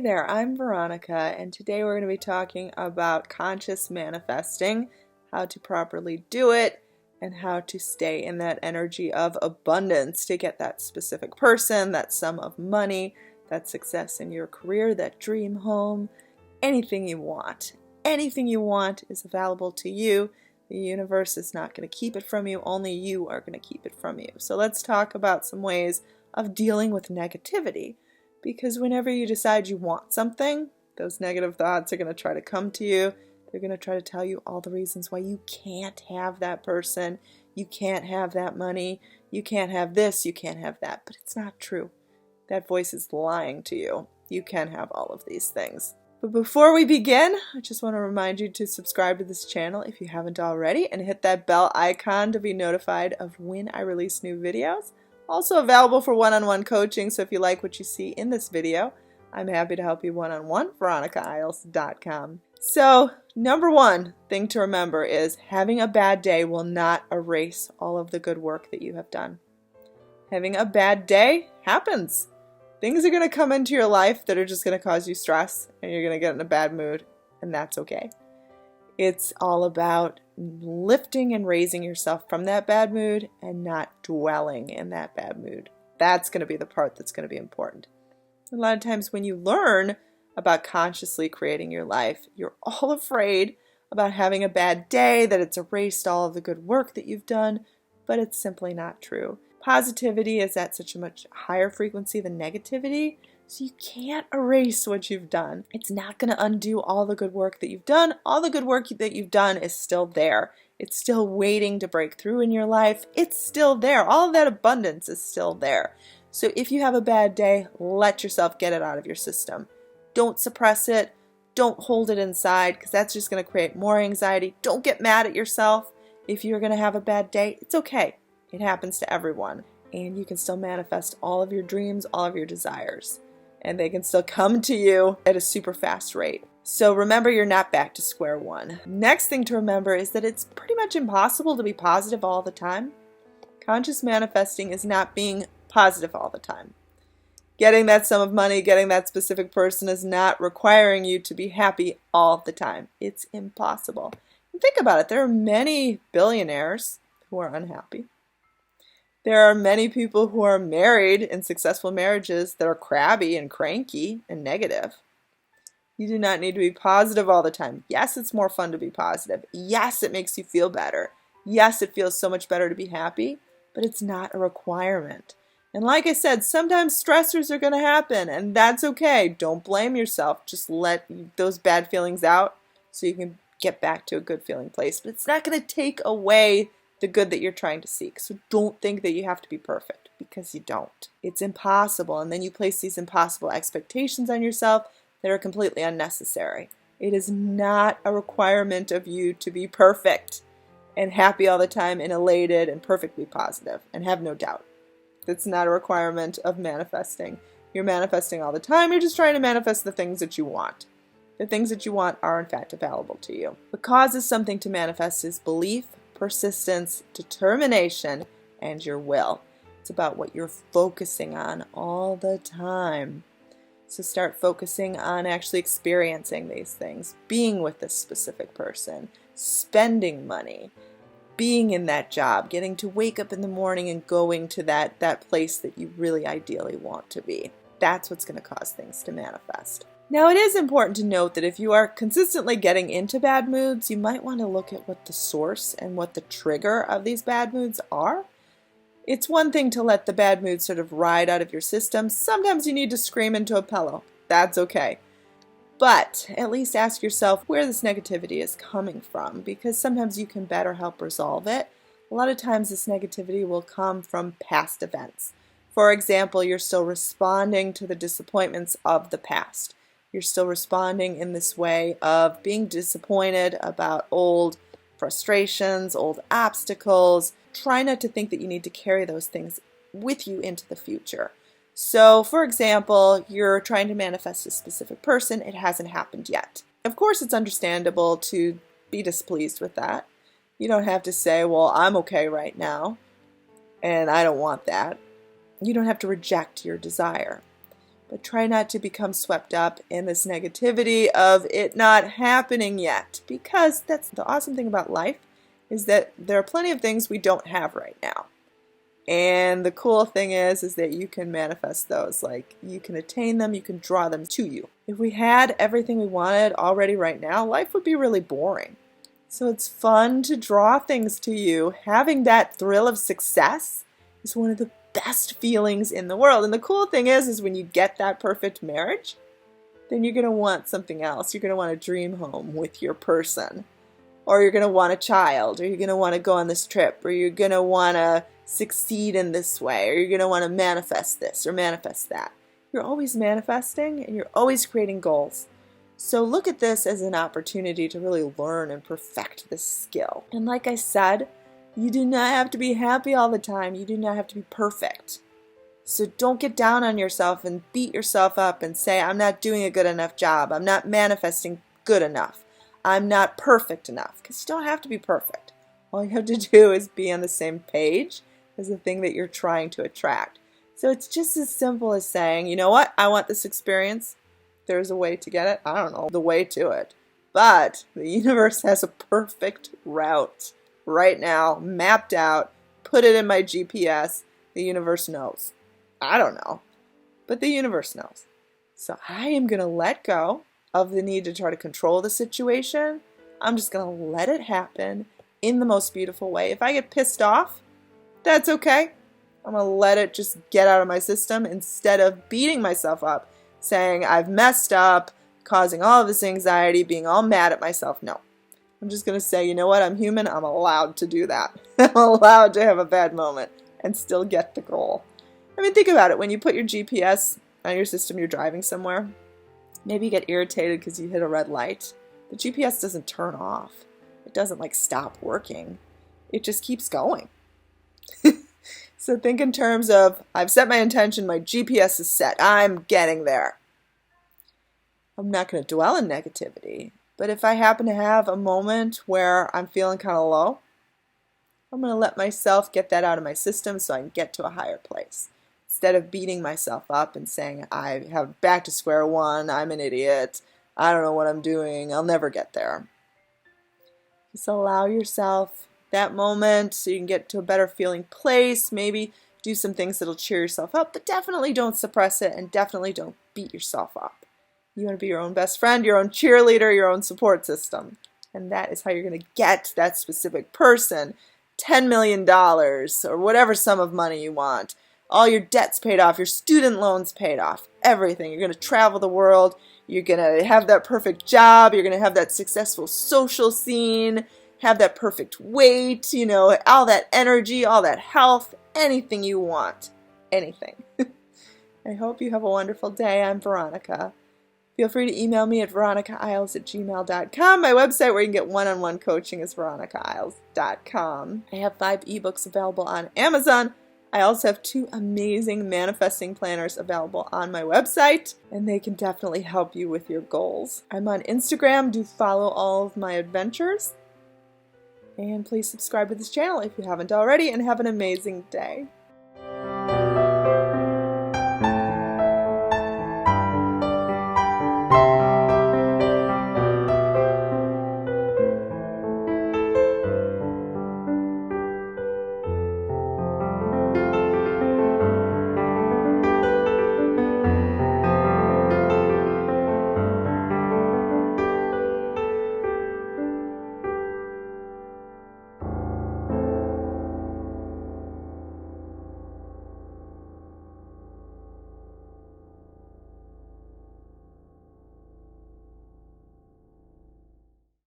there, I'm Veronica, and today we're going to be talking about conscious manifesting, how to properly do it, and how to stay in that energy of abundance to get that specific person, that sum of money, that success in your career, that dream home, anything you want. Anything you want is available to you. The universe is not going to keep it from you, only you are going to keep it from you. So let's talk about some ways of dealing with negativity. Because whenever you decide you want something, those negative thoughts are going to try to come to you. They're going to try to tell you all the reasons why you can't have that person, you can't have that money, you can't have this, you can't have that. But it's not true. That voice is lying to you. You can have all of these things. But before we begin, I just want to remind you to subscribe to this channel if you haven't already, and hit that bell icon to be notified of when I release new videos. Also available for one-on-one coaching, so if you like what you see in this video, I'm happy to help you one-on-one, VeronicaIsles.com. So, number one thing to remember is having a bad day will not erase all of the good work that you have done. Having a bad day happens. Things are going to come into your life that are just going to cause you stress, and you're going to get in a bad mood, and that's okay. It's all about lifting and raising yourself from that bad mood and not dwelling in that bad mood. That's going to be the part that's going to be important. A lot of times when you learn about consciously creating your life, you're all afraid about having a bad day, that it's erased all of the good work that you've done, but it's simply not true. Positivity is at such a much higher frequency than negativity, so you can't erase what you've done. It's not going to undo all the good work that you've done. All the good work that you've done is still there. It's still waiting to break through in your life. It's still there. All of that abundance is still there. So if you have a bad day, let yourself get it out of your system. Don't suppress it. Don't hold it inside, because that's just going to create more anxiety. Don't get mad at yourself if you're going to have a bad day. It's okay. It happens to everyone. And you can still manifest all of your dreams, all of your desires. And they can still come to you at a super fast rate. So remember, you're not back to square one. Next thing to remember is that it's pretty much impossible to be positive all the time. Conscious manifesting is not being positive all the time. Getting that sum of money, getting that specific person is not requiring you to be happy all the time. It's impossible. And think about it. There are many billionaires who are unhappy. There are many people who are married in successful marriages that are crabby and cranky and negative. You do not need to be positive all the time. Yes, it's more fun to be positive. Yes, it makes you feel better. Yes, it feels so much better to be happy, but it's not a requirement. And like I said, sometimes stressors are going to happen, and that's okay. Don't blame yourself. Just let those bad feelings out so you can get back to a good feeling place. But it's not going to take away the good that you're trying to seek. So don't think that you have to be perfect, because you don't. It's impossible, and then you place these impossible expectations on yourself that are completely unnecessary. It is not a requirement of you to be perfect and happy all the time and elated and perfectly positive and have no doubt. That's not a requirement of manifesting. You're manifesting all the time. You're just trying to manifest the things that you want. The things that you want are in fact available to you. What causes something to manifest is belief, persistence, determination, and your will. It's about what you're focusing on all the time. So start focusing on actually experiencing these things, being with this specific person, spending money, being in that job, getting to wake up in the morning and going to that place that you really ideally want to be. That's what's going to cause things to manifest. Now, it is important to note that if you are consistently getting into bad moods, you might want to look at what the source and what the trigger of these bad moods are. It's one thing to let the bad moods sort of ride out of your system. Sometimes you need to scream into a pillow. That's okay. But at least ask yourself where this negativity is coming from, because sometimes you can better help resolve it. A lot of times this negativity will come from past events. For example, you're still responding to the disappointments of the past. You're still responding in this way of being disappointed about old frustrations, old obstacles. Try not to think that you need to carry those things with you into the future. So, for example, you're trying to manifest a specific person. It hasn't happened yet. Of course, it's understandable to be displeased with that. You don't have to say, well, I'm okay right now, and I don't want that. You don't have to reject your desire. but try not to become swept up in this negativity of it not happening yet, because that's the awesome thing about life, is that there are plenty of things we don't have right now. And the cool thing is that you can manifest those. Like, you can attain them, you can draw them to you. If we had everything we wanted already right now, life would be really boring. So it's fun to draw things to you. Having that thrill of success is one of the best feelings in the world. And the cool thing is when you get that perfect marriage, then you're going to want something else. You're going to want a dream home with your person. Or you're going to want a child. Or you're going to want to go on this trip. Or you're going to want to succeed in this way, or you're going to want to manifest this or manifest that. You're always manifesting and you're always creating goals. So look at this as an opportunity to really learn and perfect this skill. And like I said, you do not have to be happy all the time. You do not have to be perfect. So don't get down on yourself and beat yourself up and say, I'm not doing a good enough job. I'm not manifesting good enough. I'm not perfect enough. Because you don't have to be perfect. All you have to do is be on the same page as the thing that you're trying to attract. So it's just as simple as saying, you know what, I want this experience. There's a way to get it. I don't know the way to it. But the universe has a perfect route right now, mapped out. Put it in my GPS. The universe knows. I don't know. But the universe knows. So I am going to let go of the need to try to control the situation. I'm just going to let it happen in the most beautiful way. If I get pissed off, that's okay. I'm going to let it just get out of my system instead of beating myself up, saying I've messed up, causing all of this anxiety, being all mad at myself. No. I'm just going to say, you know what? I'm human. I'm allowed to do that. I'm allowed to have a bad moment and still get the goal. I mean, think about it. When you put your GPS on your system, you're driving somewhere. Maybe you get irritated because you hit a red light. The GPS doesn't turn off. It doesn't stop working. It just keeps going. So think in terms of, I've set my intention, my GPS is set, I'm getting there. I'm not going to dwell in negativity, but if I happen to have a moment where I'm feeling kind of low, I'm going to let myself get that out of my system so I can get to a higher place. Instead of beating myself up and saying, I have back to square one, I'm an idiot, I don't know what I'm doing, I'll never get there. Just allow yourself that moment so you can get to a better feeling place. Maybe do some things that'll cheer yourself up, but definitely don't suppress it and definitely don't beat yourself up. You want to be your own best friend, your own cheerleader, your own support system. And that is how you're going to get that specific person $10 million or whatever sum of money you want. All your debts paid off, your student loans paid off, everything. You're going to travel the world. You're going to have that perfect job. You're going to have that successful social scene. Have that perfect weight, all that energy, all that health, anything you want. Anything. I hope you have a wonderful day. I'm Veronica. Feel free to email me at VeronicaIsles@gmail.com. My website where you can get one-on-one coaching is VeronicaIsles.com. I have 5 ebooks available on Amazon. I also have 2 amazing manifesting planners available on my website, and they can definitely help you with your goals. I'm on Instagram. Do follow all of my adventures. And please subscribe to this channel if you haven't already, and have an amazing day.